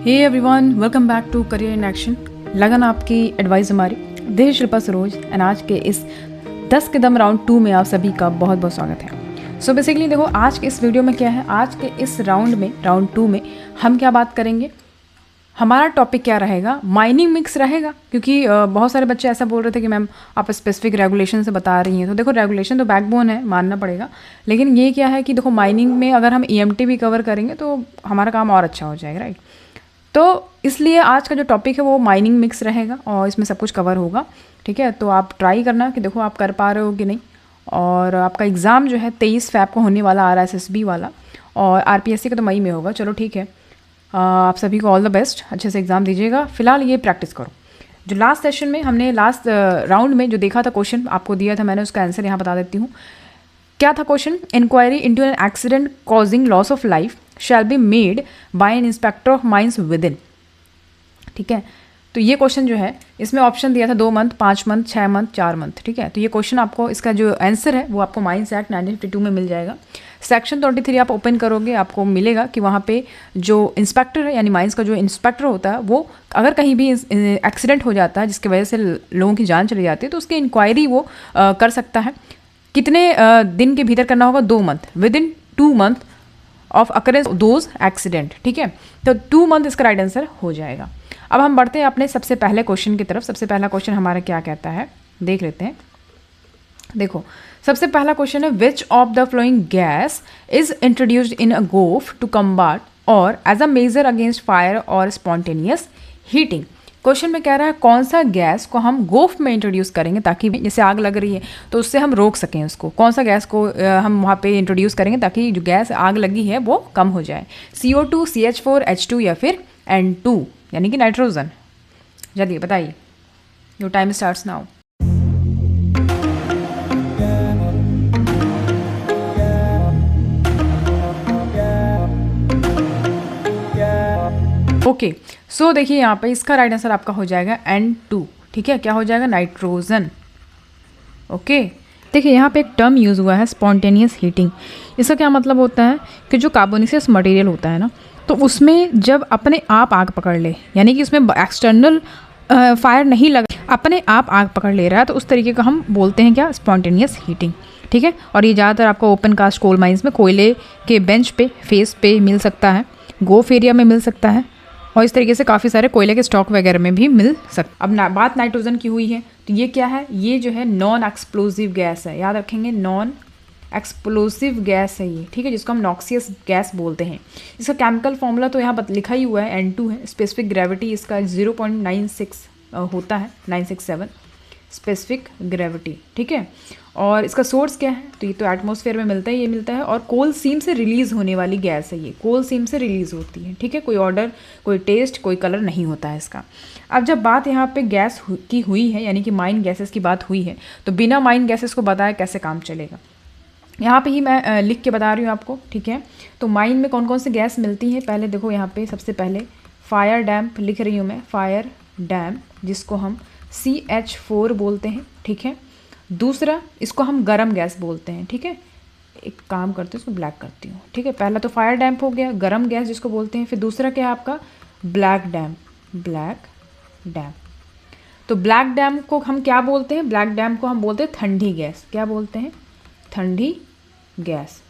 Hey everyone, welcome back to career in action. लगन आपकी advice हमारी। This is Shilpa Saroj and आज के इस 10 कदम राउंड 2 में आप सभी का बहुत बहुत स्वागत है। सो बेसिकली देखो, आज के इस वीडियो में क्या है, आज के इस राउंड 2 में हम क्या बात करेंगे। हमारा टॉपिक क्या रहेगा, माइनिंग मिक्स रहेगा। क्योंकि बहुत सारे बच्चे ऐसा बोल रहे थे कि मैम आप स्पेसिफिक रेगुलेशन से बता रही हैं। तो देखो, रेगुलेशन तो बैकबोन है, मानना पड़ेगा। लेकिन ये क्या है कि देखो, माइनिंग में अगर हम EMT भी कवर करेंगे तो हमारा काम और अच्छा हो जाएगा, राइट। तो इसलिए आज का जो टॉपिक है वो माइनिंग मिक्स रहेगा और इसमें सब कुछ कवर होगा। ठीक है, तो आप ट्राई करना कि देखो आप कर पा रहे हो कि नहीं। और आपका एग्ज़ाम जो है 23 फ़रवरी को होने वाला, RSSB वाला, और RPSC का तो मई में होगा। चलो ठीक है, आप सभी को ऑल द बेस्ट, अच्छे से एग्ज़ाम दीजिएगा। फिलहाल ये प्रैक्टिस करो। जो लास्ट सेशन में हमने लास्ट राउंड में जो देखा था, क्वेश्चन आपको दिया था मैंने, उसका आंसर यहाँ बता देती हूँ। क्या था question, inquiry into an accident causing loss of life shall be made by an inspector of mines within. ठीक है, तो ये क्वेश्चन जो है, इसमें ऑप्शन दिया था 2 मंथ, 5 मंथ, 6 मंथ, 4 मंथ। ठीक है, तो ये क्वेश्चन आपको, इसका जो आंसर है वो आपको माइंस एक्ट 1952 में मिल जाएगा। सेक्शन 23 आप ओपन करोगे, आपको मिलेगा कि वहाँ पे जो इंस्पेक्टर है, यानी माइंस का जो इंस्पेक्टर होता है, वो अगर कहीं भी एक्सीडेंट हो जाता है जिसकी वजह से लोगों की जान चली जाती है, तो उसकी इंक्वायरी वो कर सकता है। कितने दिन के भीतर करना होगा, 2 month, with in 2 month of occurrence those accident. ठीक है, तो 2 मंथ इसका राइट आंसर हो जाएगा। अब हम बढ़ते हैं अपने सबसे पहले क्वेश्चन की तरफ। सबसे पहला क्वेश्चन हमारा क्या कहता है, देख लेते हैं। देखो, सबसे पहला क्वेश्चन है, which of the following gas is introduced in a goaf to combat or as a measure against fire or spontaneous heating. Question में कह रहा है कौन सा गैस को हम गोफ में इंट्रोड्यूस करेंगे ताकि जैसे आग लग रही है तो उससे हम रोक सकें उसको। कौन सा गैस को हम वहाँ पे इंट्रोड्यूस करेंगे ताकि जो गैस आग लगी है वो कम हो जाए। CO2, CH4, H2 या फिर N2 यानी कि नाइट्रोजन। जल्दी बताइए, your time starts now. Okay, so देखिए यहाँ पे इसका राइट आंसर आपका हो जाएगा N2। ठीक है, क्या हो जाएगा, नाइट्रोजन। ओके, देखिए यहाँ पे एक टर्म यूज़ हुआ है, स्पॉन्टेनियस हीटिंग। इसका क्या मतलब होता है कि जो कार्बोनिशियस मटेरियल होता है ना, तो उसमें जब अपने आप आग पकड़ ले, यानी कि उसमें एक्सटर्नल फायर नहीं लगा, अपने आप आग पकड़ ले रहा है, तो उस तरीके का हम बोलते हैं क्या, स्पॉन्टेनियस हीटिंग। ठीक है, और ये ज़्यादातर आपको ओपन कास्ट कोल माइंस में कोयले के बेंच पे, फेस पे मिल सकता है, गोफ एरिया में मिल सकता है, और इस तरीके से काफ़ी सारे कोयले के स्टॉक वगैरह में भी मिल सकता। अब बात नाइट्रोजन की हुई है, तो ये क्या है, ये जो है नॉन एक्सप्लोसिव गैस है। याद रखेंगे, नॉन एक्सप्लोसिव गैस है ये। ठीक है, जिसको हम नॉक्सियस गैस बोलते हैं। इसका केमिकल फॉर्मूला तो यहाँ लिखा ही हुआ है, N2 है। स्पेसिफिक ग्रेविटी इसका 0.96 होता है, 967 स्पेसिफिक ग्रेविटी। ठीक है, और इसका सोर्स क्या है, तो ये तो एटमॉस्फेयर में मिलता है, ये मिलता है, और कोल सीम से रिलीज़ होने वाली गैस है ये, कोल सीम से रिलीज़ होती है। ठीक है, कोई ऑर्डर, कोई टेस्ट, कोई कलर नहीं होता है इसका। अब जब बात यहाँ पे गैस की हुई है, यानी कि माइन गैसेस की बात हुई है, तो बिना माइन गैसेस को बताया कैसे काम चलेगा, यहाँ पे ही मैं लिख के बता रही हूँ आपको। ठीक है, तो माइन में कौन कौन सी गैस मिलती है, पहले देखो यहाँ पे सबसे पहले फायर डैम्प लिख रही हूँ मैं, फायर डैम्प, जिसको हम CH4 बोलते हैं। ठीक है, दूसरा इसको हम गरम गैस बोलते हैं। ठीक है, एक काम करते हैं, इसको ब्लैक करती हूँ। ठीक है, पहला तो फायर डैम्प हो गया, गरम गैस जिसको बोलते हैं। फिर दूसरा क्या है आपका, ब्लैक डैम्प, ब्लैक डैम्प। तो ब्लैक डैम्प को हम क्या बोलते हैं, ब्लैक डैम्प को हम बोलते हैं ठंडी गैस। क्या बोलते हैं, ठंडी गैस।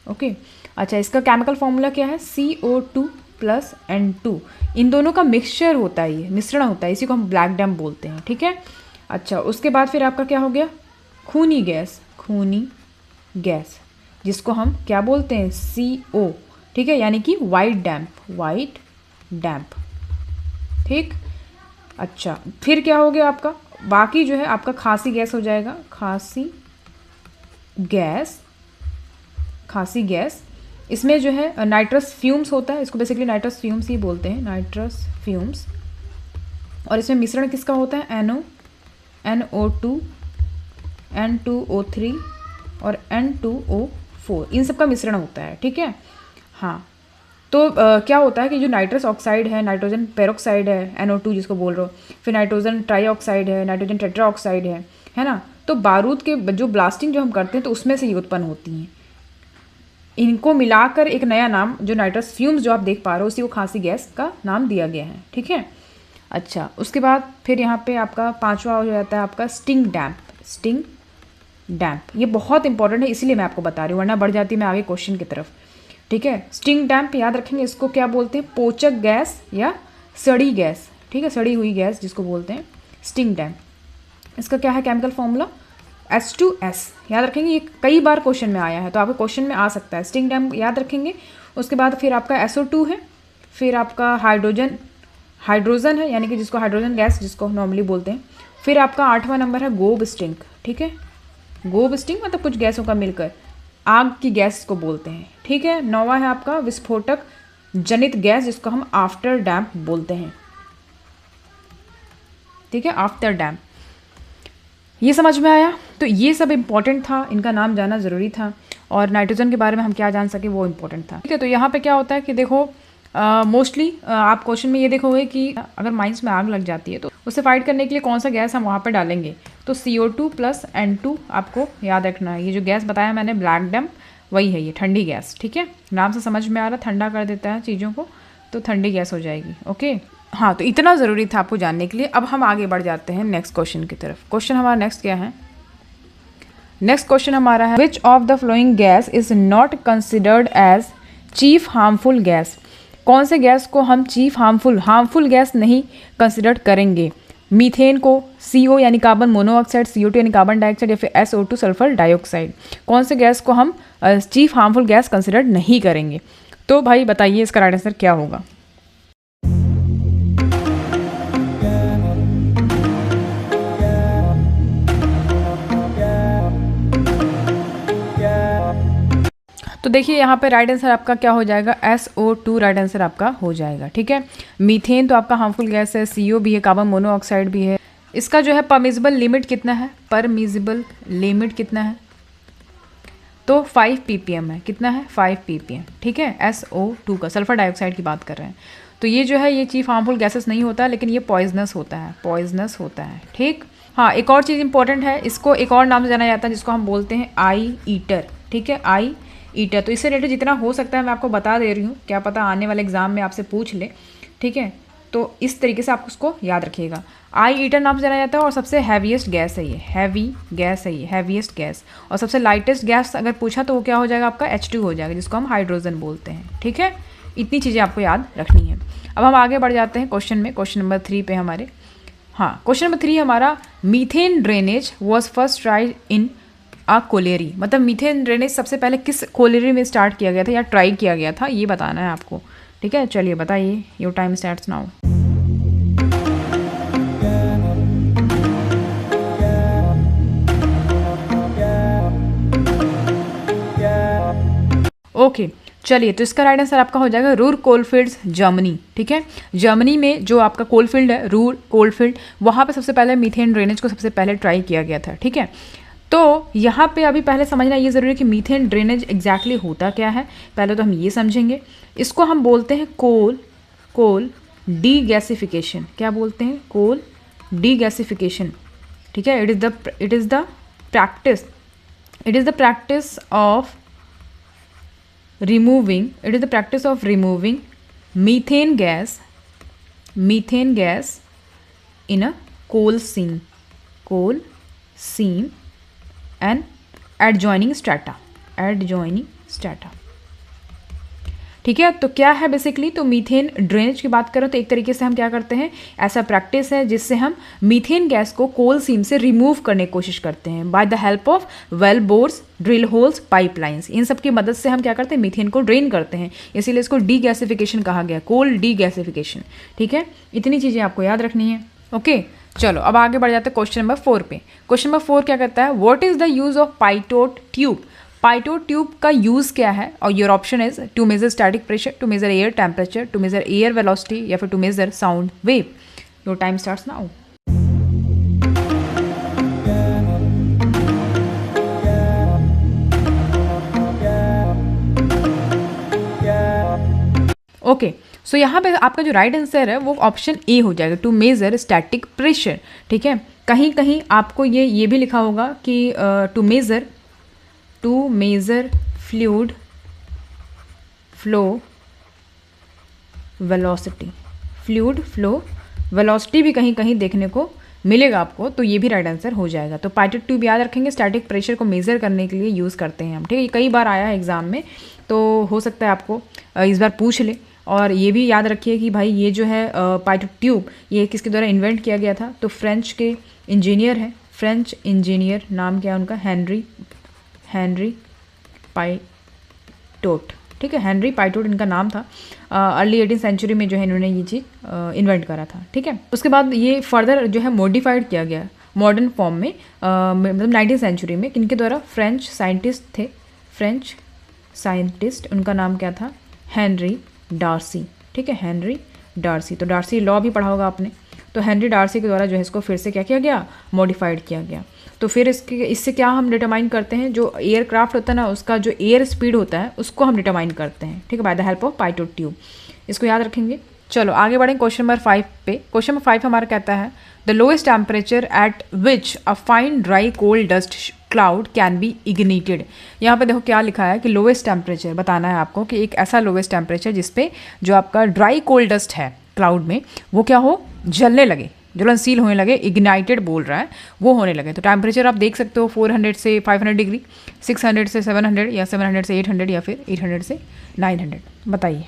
ओके, अच्छा, इसका केमिकल फॉर्मूला क्या है, CO2 + N2। इन दोनों का मिक्सचर होता है, ये मिश्रण होता है, इसी को हम ब्लैक डैम्प बोलते हैं। ठीक है, अच्छा, उसके बाद फिर आपका क्या हो गया, खूनी गैस, खूनी गैस, जिसको हम क्या बोलते हैं, CO। ठीक है, यानी कि वाइट डैम्प, वाइट डैम्प। ठीक, अच्छा, फिर क्या हो गया आपका, बाकी जो है आपका खांसी गैस हो जाएगा, खांसी गैस, खांसी गैस। इसमें जो है नाइट्रस फ्यूम्स होता है, इसको बेसिकली नाइट्रस फ्यूम्स ही बोलते हैं, नाइट्रस फ्यूम्स। और इसमें मिश्रण किसका होता है, NO2, N2O3 और N2O4, इन सब का मिश्रण होता है। ठीक है, हाँ, तो क्या होता है कि जो नाइट्रस ऑक्साइड है, नाइट्रोजन पेरोक्साइड है, NO2 जिसको बोल रहे हो, फिर नाइट्रोजन ट्राईऑक्साइड है, नाइट्रोजन टेट्राऑक्साइड है ना। तो बारूद के जो ब्लास्टिंग जो हम करते हैं तो उसमें से ये उत्पन्न होती हैं। इनको मिलाकर एक नया नाम जो नाइट्रस फ्यूम्स जो आप देख पा रहे हो उसी को खांसी गैस का नाम दिया गया है, ठीक है। अच्छा, उसके बाद फिर यहाँ पे आपका पांचवा हो जाता है आपका स्टिंग डैम्प। स्टिंग डैम्प ये बहुत इंपॉर्टेंट है, इसीलिए मैं आपको बता रही हूँ, वरना बढ़ जाती मैं आगे क्वेश्चन की तरफ, ठीक है। स्टिंग डैम्प याद रखेंगे, इसको क्या बोलते हैं, पोचक गैस या सड़ी गैस, ठीक है, सड़ी हुई गैस जिसको बोलते हैं स्टिंग डैम्प। इसका क्या है केमिकल फॉर्मूला, H2S। याद रखेंगे, ये कई बार क्वेश्चन में आया है, तो आपको क्वेश्चन में आ सकता है। स्टिंग डैम्प याद रखेंगे। उसके बाद फिर आपका SO2 है, फिर आपका हाइड्रोजन है, यानी कि जिसको हाइड्रोजन गैस जिसको नॉर्मली बोलते हैं। फिर आपका 8वां नंबर है गोब स्टिंक, ठीक है। गोब स्टिंक मतलब कुछ गैसों का मिलकर आग की गैस को बोलते हैं, ठीक है। 9वां है आपका विस्फोटक जनित गैस जिसको हम आफ्टर डैम्प बोलते हैं, ठीक है, आफ्टर डैम्प। ये समझ में आया। तो ये सब इम्पॉर्टेंट था, इनका नाम जानना ज़रूरी था, और नाइट्रोजन के बारे में हम क्या जान सके वो इम्पोर्टेंट था, ठीक है। तो यहाँ पे क्या होता है कि देखो मोस्टली आप क्वेश्चन में ये देखोगे कि अगर माइंस में आग लग जाती है तो उससे फाइट करने के लिए कौन सा गैस हम वहाँ पे डालेंगे, तो CO2 + N2 आपको याद रखना है। ये जो गैस बताया मैंने ब्लैक डैम्प, वही है ये ठंडी गैस, ठीक है। नाम से समझ में आ रहा, ठंडा कर देता है चीज़ों को, तो ठंडी गैस हो जाएगी, ओके। हाँ, तो इतना ज़रूरी था आपको जानने के लिए। अब हम आगे बढ़ जाते हैं नेक्स्ट क्वेश्चन की तरफ। क्वेश्चन हमारा नेक्स्ट क्या है, नेक्स्ट क्वेश्चन हमारा है which of the following gas is not considered as chief harmful gas. कौन से गैस को हम चीफ हार्मफुल गैस नहीं कंसिडर करेंगे, मीथेन को, CO यानी कार्बन मोनोऑक्साइड, CO2 यानी कार्बन डाइऑक्साइड, या फिर SO2 सल्फर डाइऑक्साइड। कौन से गैस को हम चीफ हार्मफुल गैस कंसिडर नहीं करेंगे। तो भाई बताइए इसका राइट आंसर क्या होगा। तो देखिए यहाँ पे राइट आंसर आपका क्या हो जाएगा, SO2 राइट आंसर आपका हो जाएगा, ठीक है। मीथेन तो आपका हार्मफुल गैस है, CO भी है, कार्बन मोनोऑक्साइड भी है। इसका जो है परमिसिबल लिमिट कितना है, परमिसिबल लिमिट कितना है, तो 5 ppm है। कितना है, 5 ppm, ठीक है। SO2 का, सल्फर डाइऑक्साइड की बात कर रहे हैं। तो ये जो है ये चीफ हार्मफुल गैसेस नहीं होता है, लेकिन ये पॉइजनस होता है, पॉइजनस होता है, ठीक। हाँ, एक और चीज़ इंपॉर्टेंट है, इसको एक और नाम से जाना जाता है जिसको हम बोलते हैं आई ईटर, ठीक है, आई ईटर। तो इससे रिलेटेड जितना हो सकता है मैं आपको बता दे रही हूँ, क्या पता आने वाले एग्जाम में आपसे पूछ ले, ठीक है। तो इस तरीके से आप उसको याद रखिएगा। आई ईटर नाम से जाना जाता है, और सबसे हैवीएस्ट गैस है ये, हैवी गैस है ये, हैवीएस्ट गैस। और सबसे लाइटेस्ट गैस अगर पूछा तो वो क्या हो जाएगा आपका, H2 हो जाएगा, जिसको हम हाइड्रोजन बोलते हैं, ठीक है। इतनी चीज़ें आपको याद रखनी है। अब हम आगे बढ़ जाते हैं क्वेश्चन में, क्वेश्चन नंबर 3 पे हमारे। हाँ, क्वेश्चन नंबर 3 हमारा, methane drainage was first tried in a colliery. मतलब मीथेन ड्रेनेज सबसे पहले किस कोलेरी में स्टार्ट किया गया था या ट्राई किया गया था, ये बताना है आपको, ठीक है। चलिए बताइए, your time starts now. Okay, चलिए, तो इसका राइट आंसर आपका हो जाएगा रूर कोलफील्ड्स, जर्मनी, ठीक है। जर्मनी में जो आपका कोलफील्ड है, रूर कोलफील्ड, वहाँ पे सबसे पहले मीथेन ड्रेनेज को सबसे पहले ट्राई किया गया था, ठीक है। तो यहाँ पे अभी पहले समझना ये ज़रूरी है कि मीथेन ड्रेनेज एग्जैक्टली होता क्या है। पहले तो हम ये समझेंगे, इसको हम बोलते हैं कोल डीगैसिफिकेशन। क्या बोलते हैं, कोल डीगैसिफिकेशन, ठीक है। It is the practice of removing methane gas in a coal seam and adjoining strata, ठीक है। तो क्या है बेसिकली, तो मीथेन ड्रेनेज की बात करें तो एक तरीके से हम क्या करते हैं, ऐसा प्रैक्टिस है जिससे हम मीथेन गैस को कोल सीम से रिमूव करने की कोशिश करते हैं by the help of well bores, drill holes, pipelines. इन सब की मदद से हम क्या करते हैं, मीथेन को ड्रेन करते हैं, इसीलिए इसको डीगैसिफिकेशन कहा गया, कोल डीगैसिफिकेशन, ठीक है। इतनी चीज़ें आपको याद रखनी है, ओके। चलो अब आगे बढ़ जाते हैं क्वेश्चन नंबर 4 पे। क्वेश्चन नंबर 4 क्या कहता है, what is the use of pitot tube. Pitot tube का यूज़ क्या है, और your option is to measure static pressure, to measure air temperature, to measure air velocity, या फिर to measure sound wave. Your time starts now. Okay, so यहाँ पे आपका जो राइट आंसर है वो ऑप्शन ए हो जाएगा, टू मेजर स्टैटिक प्रेशर, ठीक है। कहीं कहीं आपको ये भी लिखा होगा कि to measure fluid flow velocity, fluid flow velocity भी कहीं कहीं देखने को मिलेगा आपको, तो ये भी राइट आंसर हो जाएगा। तो पायलट ट्यूब याद रखेंगे, स्टैटिक प्रेशर को मेज़र करने के लिए यूज़ करते हैं हम, ठीक है। ये कई बार आया है एग्ज़ाम में, तो हो सकता है आपको इस बार पूछ ले। और ये भी याद रखिए कि भाई ये जो है पायलट ट्यूब ये किसके द्वारा इन्वेंट किया गया था, तो फ्रेंच के इंजीनियर हैं, फ्रेंच इंजीनियर, नाम क्या है उनका, हेनरी पाइटोट, ठीक है, हेनरी पाइटोट इनका नाम था। अर्ली 18th सेंचुरी में जो है इन्होंने ये चीज़ इन्वेंट करा था, ठीक है। उसके बाद ये फर्दर जो है मॉडिफाइड किया गया मॉडर्न फॉर्म में, मतलब 19th सेंचुरी में। किनके द्वारा, फ्रेंच साइंटिस्ट थे, फ्रेंच साइंटिस्ट, उनका नाम क्या था, हेनरी डार्सी, ठीक है, हेनरी डार्सी। तो डार्सी लॉ भी पढ़ा होगा आपने। तो हेनरी डार्सी के द्वारा जो है इसको फिर से क्या किया गया, मॉडिफाइड किया गया। तो फिर इससे क्या हम डिटरमाइन करते हैं, जो एयरक्राफ्ट होता है ना उसका जो एयर स्पीड होता है उसको हम डिटरमाइन करते हैं, ठीक है, bye the help of pilot tube. इसको याद रखेंगे। चलो आगे बढ़ें क्वेश्चन नंबर 5 पे। क्वेश्चन नंबर 5 हमारा कहता है the lowest temperature at which a fine dry cold dust cloud can be ignited. यहाँ पे देखो क्या लिखा है कि लोएस्ट टेम्परेचर बताना है आपको, कि एक ऐसा लोएस्ट टेम्परेचर जिसपे जो आपका ड्राई कोल्ड डस्ट है क्लाउड में वो क्या हो, जलने लगे, ज्वलनशील होने लगे, इग्नाइटेड बोल रहा है, वो होने लगे। तो टेम्परेचर आप देख सकते हो 400 से 500 डिग्री, 600 से 700 या 700 से 800 या फिर 800 से 900। बताइए।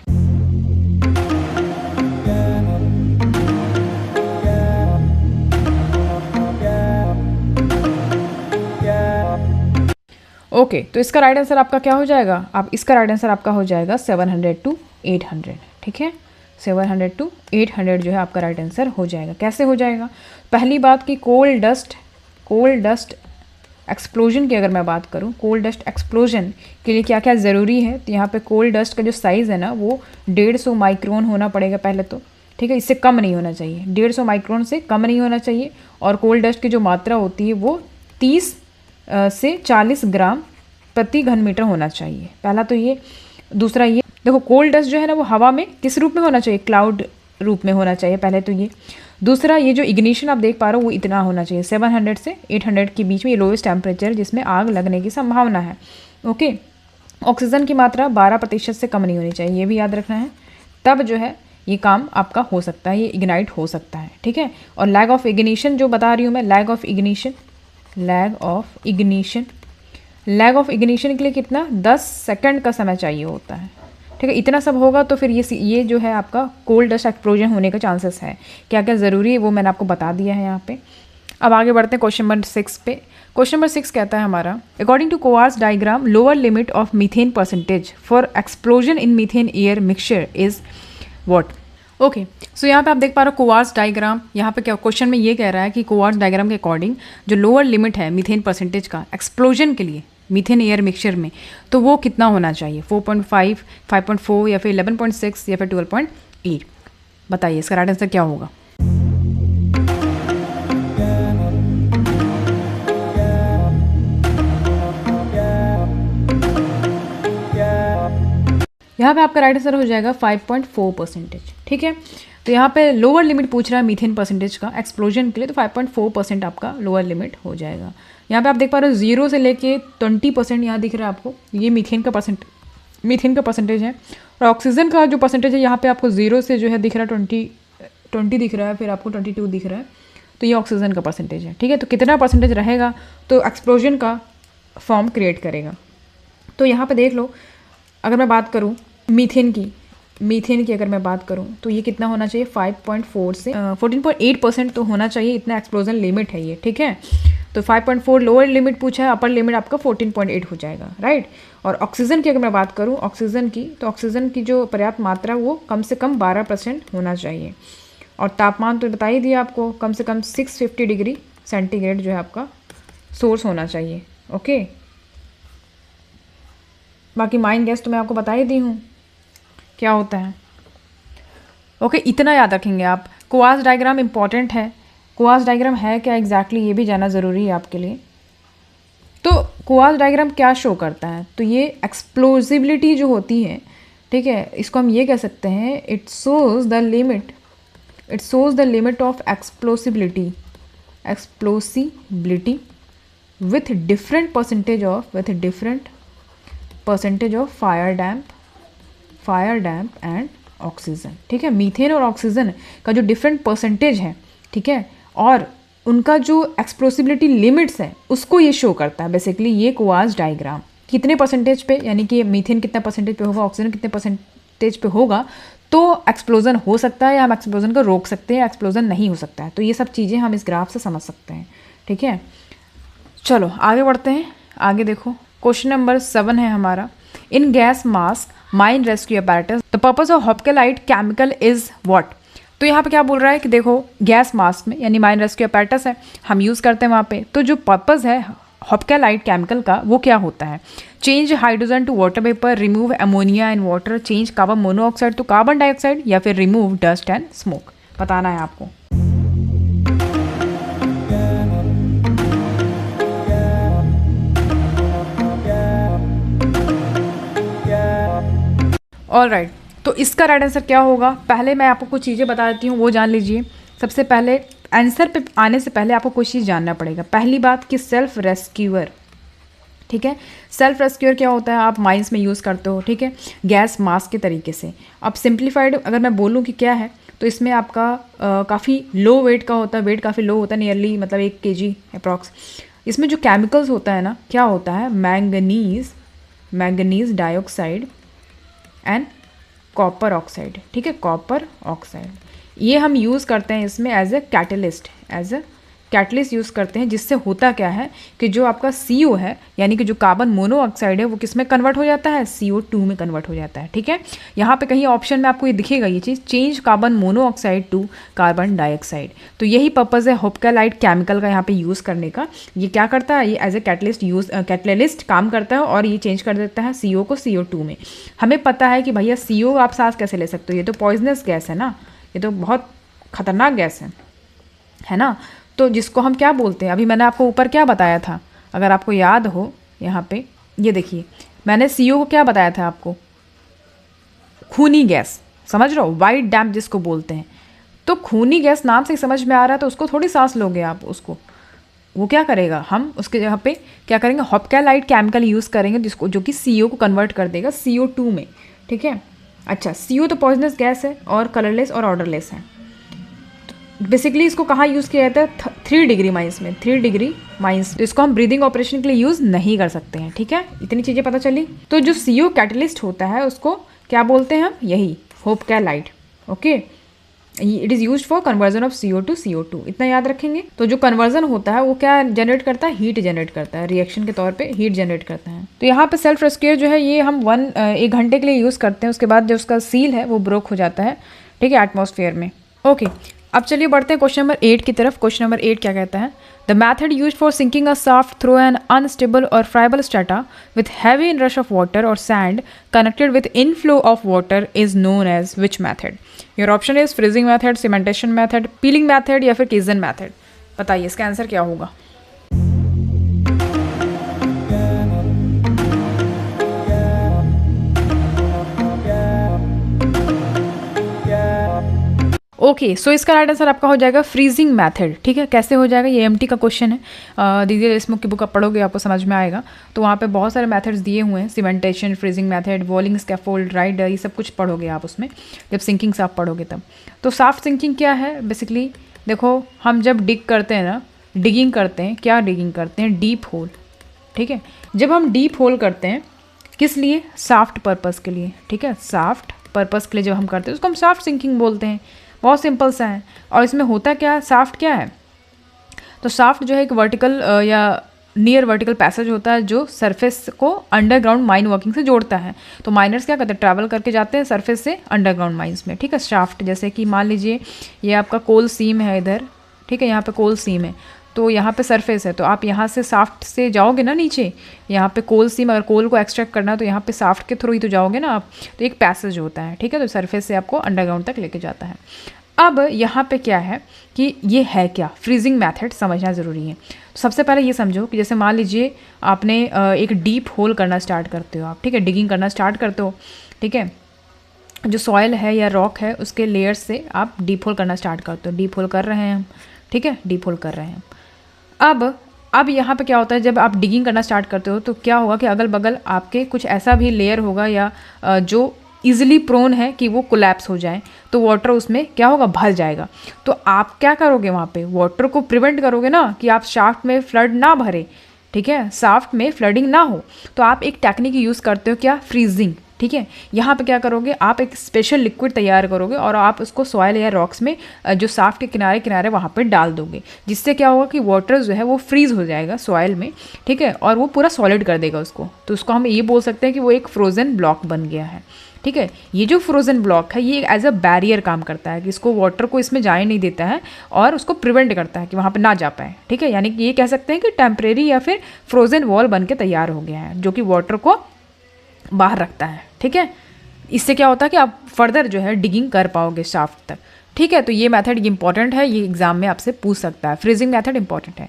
ओके तो इसका राइट आंसर आपका क्या हो जाएगा, आप इसका राइट आंसर आपका हो जाएगा 700 to 800, ठीक है। 700 to 800 जो है आपका राइट आंसर हो जाएगा। कैसे हो जाएगा, पहली बात कि कोल्ड डस्ट एक्सप्लोजन की अगर मैं बात करूं, कोल्ड डस्ट एक्सप्लोजन के लिए क्या क्या ज़रूरी है, तो यहाँ पे कोल्ड डस्ट का जो साइज़ है ना वो 150 माइक्रोन होना पड़ेगा पहले तो, ठीक है, इससे कम नहीं होना चाहिए, 150 माइक्रोन से कम नहीं होना चाहिए। और कोल्ड डस्ट की जो मात्रा होती है वो 30 से 40 ग्राम प्रति घन मीटर होना चाहिए, पहला तो ये। दूसरा ये देखो कोल्ड डस्ट जो है ना वो हवा में किस रूप में होना चाहिए, क्लाउड रूप में होना चाहिए, पहले तो ये। दूसरा ये जो इग्निशन आप देख पा रहे हो वो इतना होना चाहिए, 700 से 800 के बीच में, ये लोएस्ट टेम्परेचर जिसमें आग लगने की संभावना है। ओके, ऑक्सीजन की मात्रा 12% से कम नहीं होनी चाहिए, ये भी याद रखना है, तब जो है ये काम आपका हो सकता है, ये इग्नाइट हो सकता है, ठीक है। और लैग ऑफ इग्निशन जो बता रही हूँ मैं, लैग ऑफ इग्निशन के लिए कितना, 10 सेकंड का समय चाहिए होता है, ठीक है। इतना सब होगा तो फिर ये जो है आपका कोल्ड डस्ट एक्सप्लोजन होने का चांसेस है। क्या क्या ज़रूरी है वो मैंने आपको बता दिया है यहाँ पे। अब आगे बढ़ते हैं क्वेश्चन नंबर 6 पे। क्वेश्चन नंबर 6 कहता है हमारा, according to Coward's diagram lower limit of methane percentage for explosion in methane air mixture is what. Okay so यहाँ पे आप देख पा रहे हो कोवार्स डायग्राम, यहाँ पे क्या क्वेश्चन में ये कह रहा है कि कोवार्स डायग्राम के अकॉर्डिंग जो लोअर लिमिट है मीथेन परसेंटेज का एक्सप्लोजन के लिए मीथेन एयर मिक्सचर में, तो वो कितना होना चाहिए, 4.5, 5.4 या फिर 11.6 या फिर 12.8। बताइए इसका राइट आंसर क्या होगा। यहाँ पे आपका राइट आंसर हो जाएगा 5.4%, ठीक है। तो यहाँ पे लोअर लिमिट पूछ रहा है मीथेन परसेंटेज का एक्सप्लोजन के लिए, तो 5.4% आपका लोअर लिमिट हो जाएगा। यहाँ पे आप देख पा रहे हो 0 से लेके 20% यहाँ दिख रहा है आपको, ये मीथेन का परसेंटेज है। और ऑक्सीजन का जो परसेंटेज है यहाँ पे आपको 0 से जो है दिख रहा है 20 दिख रहा है, फिर आपको 22 दिख रहा है, तो ये ऑक्सीजन का परसेंटेज है, ठीक है। तो कितना परसेंटेज रहेगा तो एक्सप्लोजन का फॉर्म क्रिएट करेगा। तो यहाँ पे देख लो, अगर मैं बात करूँ मीथेन की अगर मैं बात करूँ तो ये कितना होना चाहिए, 5.4 से 14.8% तो होना चाहिए, इतना एक्सप्लोजन लिमिट है ये, ठीक है। तो 5.4 लोअर लिमिट पूछा है, अपर लिमिट आपका 14.8 हो जाएगा, राइट। और ऑक्सीजन की अगर मैं बात करूँ ऑक्सीजन की जो पर्याप्त मात्रा वो कम से कम 12% होना चाहिए। और तापमान तो बता ही दिया आपको, कम से कम 650 डिग्री सेंटीग्रेड जो है आपका सोर्स होना चाहिए, ओके। बाकी माइन गैस तो मैं आपको बता ही दी हूँ क्या होता है, ओके। इतना याद रखेंगे आप। कोवार्स डायग्राम इंपॉर्टेंट है, कोवार्स डायग्राम है क्या एग्जैक्टली ये भी जानना ज़रूरी है आपके लिए। तो कोवार्स डायग्राम क्या शो करता है, तो ये एक्सप्लोजिबिलिटी जो होती है, ठीक है, इसको हम ये कह सकते हैं, it shows the limit of explosibility with different percentage of fire fire damp and oxygen, ठीक है। मीथेन और ऑक्सीजन का जो डिफरेंट परसेंटेज है, ठीक है, और उनका जो एक्सप्लोसिबिलिटी लिमिट्स है उसको ये शो करता है बेसिकली ये कोआज डायग्राम। कितने परसेंटेज पे, यानी कि मीथेन कितना परसेंटेज पे होगा, ऑक्सीजन कितने परसेंटेज पे होगा, तो एक्सप्लोजन हो सकता है या हम एक्सप्लोजन को रोक सकते हैं, एक्सप्लोजन नहीं हो सकता है। तो ये सब चीज़ें हम इस ग्राफ से समझ सकते हैं, ठीक है। चलो आगे बढ़ते हैं। आगे देखो क्वेश्चन नंबर 7 है हमारा, in gas mask mine rescue apparatus the purpose of hopcalite chemical is what. तो यहाँ पे क्या बोल रहा है कि देखो गैस मास्क में यानी माइन रेस्क्यू अपैरेटस है, हम यूज़ करते हैं वहाँ पे, तो जो पर्पस है हॉपकेलाइट केमिकल का वो क्या होता है, change hydrogen to water vapour, remove ammonia and water, change carbon monoxide to carbon dioxide, या फिर रिमूव डस्ट एंड स्मोक। बताना है आपको। ऑल राइट, तो इसका राइट आंसर क्या होगा, पहले मैं आपको कुछ चीज़ें बता देती हूँ, वो जान लीजिए। सबसे पहले आंसर पे आने से पहले आपको कुछ चीज़ जानना पड़ेगा। पहली बात कि सेल्फ रेस्क्यूअर, ठीक है, सेल्फ रेस्क्यूअर क्या होता है, आप माइंस में यूज़ करते हो, ठीक है, गैस मास्क के तरीके से। अब सिंप्लीफाइड अगर मैं बोलूँ कि क्या है, तो इसमें आपका काफ़ी लो वेट का होता है, वेट काफ़ी लो होता है, नियरली मतलब 1 kg अप्रॉक्स। इसमें जो केमिकल्स होता है ना, क्या होता है, manganese dioxide and copper oxide, ठीक है, कॉपर ऑक्साइड, ये हम यूज़ करते हैं इसमें एज ए कैटलिस्ट यूज़ करते हैं, जिससे होता क्या है कि जो आपका CO है यानी कि जो कार्बन मोनोऑक्साइड है वो किस में कन्वर्ट हो जाता है, CO2 में कन्वर्ट हो जाता है, ठीक है। यहाँ पे कहीं ऑप्शन में आपको ये दिखेगा ये चीज़, change carbon monoxide to carbon dioxide. तो यही पर्पज़ है हॉपकेलाइट केमिकल का यहाँ पे यूज़ करने का। ये क्या करता है, ये एज ए कैटलिस्ट काम करता है और ये चेंज कर देता है CO को CO2 में। हमें पता है कि भैया CO आप सांस कैसे ले सकते हो, ये तो पॉइजनस गैस है ना, ये तो बहुत खतरनाक गैस है ना। तो जिसको हम क्या बोलते हैं, अभी मैंने आपको ऊपर क्या बताया था, अगर आपको याद हो, यहाँ पे ये देखिए मैंने CO को क्या बताया था आपको, खूनी गैस, समझ रहे हो, वाइट डैम्प जिसको बोलते हैं। तो खूनी गैस नाम से समझ में आ रहा है, तो उसको थोड़ी सांस लोगे आप उसको, वो क्या करेगा, हम उसके जगह पे क्या करेंगे, हॉपकेलाइट केमिकल यूज़ करेंगे जिसको, जो कि CO को कन्वर्ट कर देगा CO2 में, ठीक है। अच्छा, CO तो पॉइजनस गैस है और कलरलेस और ऑर्डरलेस है। बेसिकली इसको कहाँ यूज़ किया जाता है, 3 डिग्री माइंस में, 3 डिग्री माइंस। तो इसको हम ब्रीदिंग ऑपरेशन के लिए यूज़ नहीं कर सकते हैं, ठीक है। इतनी चीज़ें पता चली। तो जो CO कैटलिस्ट होता है उसको क्या बोलते हैं हम, यही hopcalite, okay. It is used for conversion of CO to CO2, इतना याद रखेंगे। तो जो कन्वर्जन होता है वो क्या जनरेट करता है, हीट जनरेट करता है, रिएक्शन के तौर पे हीट जनरेट करता है। तो यहाँ पे सेल्फ रेस्क्यूअर जो है ये हम 1 घंटे के लिए यूज़ करते हैं, उसके बाद जो उसका सील है वो ब्रोक हो जाता है, ठीक है, एटमॉस्फेयर में, ओके। अब चलिए बढ़ते हैं क्वेश्चन नंबर 8 की तरफ। क्वेश्चन नंबर 8 क्या कहता है, the method use for sinking a shaft through an unstable or friable strata with heavy inrush of water or sand connected with inflow of water is known as which method. Your option is freezing method, cementation method, piling method या फिर कीजन method. बताइए इसका answer क्या होगा। Okay, सो इसका right answer आपका हो जाएगा फ्रीजिंग मेथड, ठीक है। कैसे हो जाएगा, ये MT का क्वेश्चन है, दीदी देशमुख की बुक आप पढ़ोगे आपको समझ में आएगा। तो वहाँ पे बहुत सारे मेथड्स दिए हुए हैं, cementation, freezing method, वॉलिंग scaffold, ride, ये सब कुछ पढ़ोगे आप उसमें, जब सिंकिंग साफ पढ़ोगे तब। तो साफ्ट सिंकिंग क्या है, बेसिकली देखो हम जब डिग करते हैं ना, डिगिंग करते हैं, क्या डिगिंग करते हैं, डीप होल, ठीक है। जब हम डीप होल करते हैं किस लिए, साफ्ट पर्पज़ के लिए, ठीक है, साफ्ट पर्पज़ के लिए जब हम करते हैं उसको हम साफ्ट सिंकिंग बोलते हैं। बहुत सिंपल सा है। और इसमें होता क्या है, साफ्ट क्या है, तो साफ्ट जो है एक वर्टिकल या नियर वर्टिकल पैसेज होता है जो सरफेस को अंडरग्राउंड माइन वर्किंग से जोड़ता है। तो माइनर्स क्या करते हैं, ट्रैवल करके जाते हैं सरफेस से अंडरग्राउंड माइंस में, ठीक है। शाफ्ट जैसे कि मान लीजिए ये आपका कोल सीम है इधर, ठीक है, यहाँ पे कोल सीम है, तो यहाँ पे सरफेस है, तो आप यहाँ से साफ्ट से जाओगे ना नीचे, यहाँ पे कोल सीम, अगर कोल को एक्सट्रैक्ट करना है तो यहाँ पे साफ्ट के थ्रू ही तो जाओगे ना आप। तो एक पैसेज होता है, ठीक है, तो सरफेस से आपको अंडरग्राउंड तक लेके जाता है। अब यहाँ पे क्या है कि ये है क्या, फ्रीजिंग मेथड समझना ज़रूरी है। तो सबसे पहले ये समझो कि जैसे मान लीजिए आपने एक डीप होल करना स्टार्ट करते हो आप, ठीक है, डिगिंग करना स्टार्ट करते हो, ठीक है, जो सॉयल है या रॉक है उसके लेयर्स से आप डीप होल करना स्टार्ट करते हो, डीप होल कर रहे हैं हम, ठीक है, डीप होल कर रहे हैं। अब यहाँ पे क्या होता है, जब आप डिगिंग करना स्टार्ट करते हो तो क्या होगा कि अगल बगल आपके कुछ ऐसा भी लेयर होगा या जो ईजिली प्रोन है कि वो कोलैप्स हो जाए, तो वाटर उसमें क्या होगा, भर जाएगा। तो आप क्या करोगे वहाँ पे, वाटर को प्रिवेंट करोगे ना कि आप शाफ्ट में फ्लड ना भरे, ठीक है, शाफ्ट में फ्लडिंग ना हो। तो आप एक टेक्निक यूज़ करते हो, क्या, फ्रीजिंग, ठीक है। यहाँ पे क्या करोगे, आप एक स्पेशल लिक्विड तैयार करोगे और आप उसको सॉइल या रॉक्स में जो शाफ्ट के किनारे किनारे वहाँ पे डाल दोगे, जिससे क्या होगा कि वाटर जो है वो फ्रीज हो जाएगा सॉइल में, ठीक है, और वो पूरा सॉलिड कर देगा उसको। तो उसको हम ये बोल सकते हैं कि वो एक फ्रोज़न ब्लॉक बन गया है, ठीक है। ये जो फ्रोज़न ब्लॉक है ये एज अ बैरियर काम करता है कि इसको वाटर को इसमें जाने नहीं देता है और उसको प्रिवेंट करता है कि वहाँ पे ना जा पाए, ठीक है। यानी कि ये कह सकते हैं कि टेम्परेरी या फिर फ्रोज़न वॉल बन के तैयार हो गया है जो कि वाटर को बाहर रखता है, ठीक है। इससे क्या होता है कि आप फर्दर जो है डिगिंग कर पाओगे शाफ्ट तक, ठीक है। तो ये मेथड इंपॉर्टेंट है, ये एग्जाम में आपसे पूछ सकता है, फ्रीजिंग मेथड इंपॉर्टेंट है।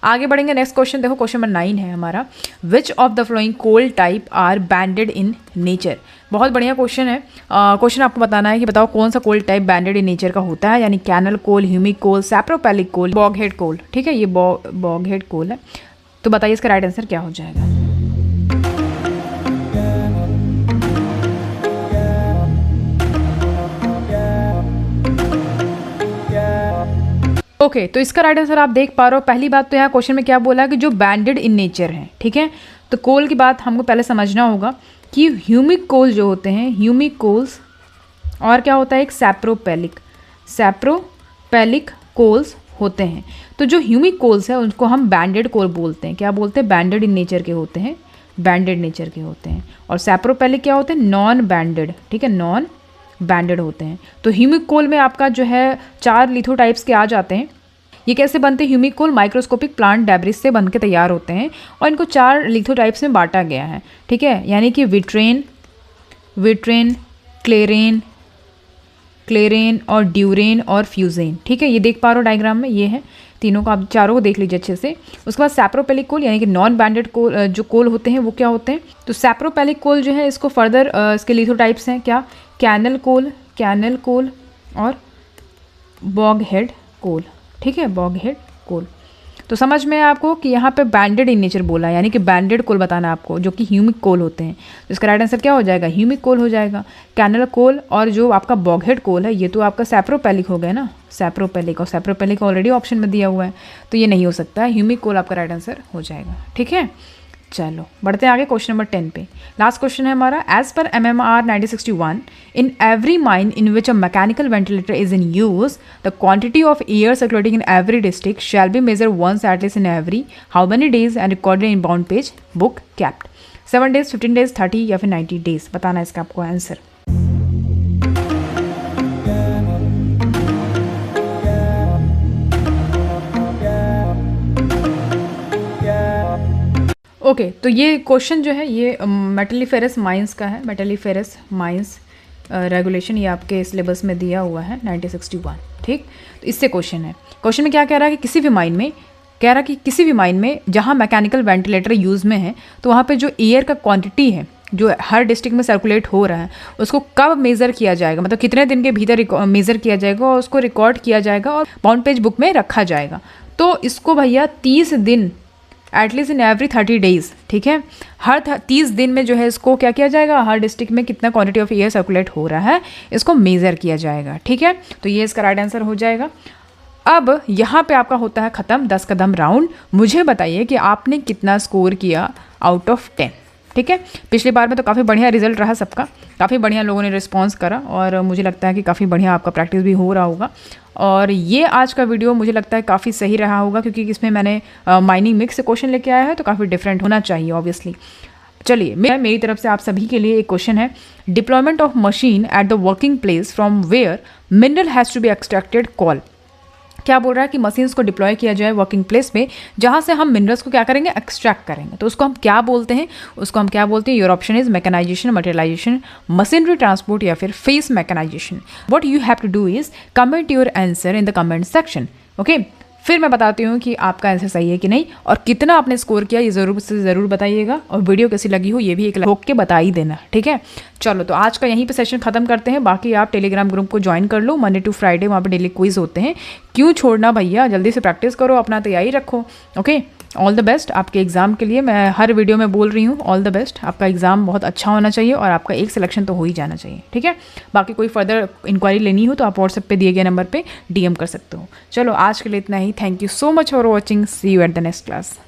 आगे बढ़ेंगे, नेक्स्ट क्वेश्चन देखो, क्वेश्चन नंबर 9 है हमारा, which of the following coal type are banded in nature. बहुत बढ़िया क्वेश्चन है। क्वेश्चन आपको बताना है कि बताओ कौन सा कोल टाइप बैंडेड इन नेचर का होता है, यानी कैनल कोल, ह्यूमिक कोल, सैप्रोपेलिक कोल, बॉगहेड कोल, ठीक है। ये बॉगहेड कोल है। तो बताइए इसका राइट आंसर क्या हो जाएगा। ओके, तो इसका राइट आंसर आप देख पा रहे हो। पहली बात तो यहाँ क्वेश्चन में क्या बोला है कि जो बैंडेड इन नेचर है, ठीक है। तो कोल की बात हमको पहले समझना होगा कि ह्यूमिक कोल जो होते हैं, ह्यूमिक कोल्स, और क्या होता है एक सैप्रोपेलिक कोल्स होते हैं। तो जो ह्यूमिक कोल्स है उनको हम बैंडेड कोल बोलते हैं। क्या बोलते हैं, बैंडेड इन नेचर के होते हैं, बैंडेड नेचर के होते हैं। और सैप्रोपेलिक क्या होते हैं, नॉन बैंडेड, ठीक है, नॉन बैंडेड होते हैं। तो ह्यूमिक कोल में आपका जो है 4 लिथोटाइप्स के आ जाते हैं। ये कैसे बनते हैं, ह्यूमिक कोल माइक्रोस्कोपिक प्लांट डेब्रिस से बन के तैयार होते हैं और इनको 4 लिथोटाइप्स में बांटा गया है, ठीक है। यानी कि विट्रेन, क्लेरेन और ड्यूरेन और फ्यूजेन, ठीक है। ये देख पा रहे हो डायग्राम में, ये है तीनों को, आप चारों को देख लीजिए अच्छे से। उसके बाद सैप्रोपेलिक कोल यानी कि नॉन बैंडेड कोल जो कोल होते हैं वो क्या होते हैं, तो सैप्रोपेलिक कोल जो है इसको फर्दर इसके लिथोटाइप्स हैं क्या, कैनल कोल और बॉगहेड कोल, ठीक है, बॉगहेड कोल। तो समझ में आपको कि यहाँ पे बैंडेड इन नेचर बोला है, यानी कि बैंडेड कोल बताना है आपको जो कि ह्यूमिक कोल होते हैं। तो इसका राइट आंसर क्या हो जाएगा, ह्यूमिक कोल हो जाएगा। कैनल कोल और जो आपका बॉगहेड कोल है ये तो आपका सैप्रोपेलिक हो गया ना, सैप्रोपेलिक, और सैप्रोपेलिक ऑलरेडी ऑप्शन में दिया हुआ है, तो ये नहीं हो सकता है, ह्यूमिक कोल आपका राइट आंसर हो जाएगा, ठीक है। चलो बढ़ते हैं आगे, क्वेश्चन नंबर 10 पे। लास्ट क्वेश्चन है हमारा, एज पर MMR 1961 in every mine in which a mechanical ventilator is in use the quantity of air circulating in every district shall be measure once at least in every how many days and recorded in bound page book kept. 7 days, 15 days, 30 या फिर 90 days, बताना है इसका आपको answer. Okay, तो ये question जो है ये मेटलिफेरस माइंस का है, मेटलिफेरस माइंस रेगुलेशन, ये आपके सिलेबस में दिया हुआ है 1961, ठीक। तो इससे क्वेश्चन है, क्वेश्चन में क्या कह रहा है कि किसी भी माइन में जहाँ मैकेनिकल वेंटिलेटर यूज़ में है तो वहाँ पे जो एयर का क्वांटिटी है जो हर डिस्ट्रिक्ट में सर्कुलेट हो रहा है उसको कब मेज़र किया जाएगा, मतलब कितने दिन के भीतर मेज़र किया जाएगा और उसको रिकॉर्ड किया जाएगा और बाउंड पेज बुक में रखा जाएगा। तो इसको भैया 30 दिन एटलीस्ट इन एवरी 30 डेज़, ठीक है, हर 30 दिन में जो है इसको क्या किया जाएगा, हर डिस्ट्रिक्ट में कितना क्वांटिटी ऑफ एयर सर्कुलेट हो रहा है इसको मेज़र किया जाएगा, ठीक है। तो ये इसका राइट आंसर हो जाएगा। अब यहाँ पे आपका होता है ख़त्म 10 कदम राउंड। मुझे बताइए कि आपने कितना स्कोर किया आउट ऑफ 10, ठीक है। पिछली बार में तो काफ़ी बढ़िया रिजल्ट रहा सबका, काफ़ी बढ़िया लोगों ने रिस्पॉन्स करा और मुझे लगता है कि काफ़ी बढ़िया आपका प्रैक्टिस भी हो रहा होगा। और ये आज का वीडियो मुझे लगता है काफ़ी सही रहा होगा क्योंकि इसमें मैंने माइनिंग मिक्स से क्वेश्चन लेके आया है तो काफ़ी डिफरेंट होना चाहिए ऑब्वियसली। चलिए मेरी तरफ से आप सभी के लिए एक क्वेश्चन है, deployment of machine at the working place from where mineral has to be extracted call. क्या बोल रहा है कि मशीन्स को डिप्लॉय किया जाए वर्किंग प्लेस में जहाँ से हम मिनरल्स को क्या करेंगे, एक्सट्रैक्ट करेंगे। तो उसको हम क्या बोलते हैं, your option is mechanisation, materialisation, machinery transport या फिर face mechanisation. What you have to do is comment your answer in the comment section, okay. फिर मैं बताती हूँ कि आपका आंसर सही है कि नहीं और कितना आपने स्कोर किया, ये ज़रूर बताइएगा। और वीडियो कैसी लगी हो ये भी एक ठोक के बता ही देना, ठीक है। चलो तो आज का यहीं पे सेशन खत्म करते हैं। बाकी आप टेलीग्राम ग्रुप को ज्वाइन कर लो, मंडे टू फ्राइडे वहाँ पे डेली क्विज होते हैं। क्यों छोड़ना भैया, जल्दी से प्रैक्टिस करो, अपना तैयारी रखो, ओके। ऑल द बेस्ट आपके एग्ज़ाम के लिए। मैं हर वीडियो में बोल रही हूँ ऑल द बेस्ट, आपका एग्ज़ाम बहुत अच्छा होना चाहिए और आपका एक सिलेक्शन तो हो ही जाना चाहिए, ठीक है। बाकी कोई फर्दर इंक्वायरी लेनी हो तो आप व्हाट्सएप पे दिए गए नंबर पे DM कर सकते हो। चलो आज के लिए इतना ही। Thank you so much for watching, see you at the next class.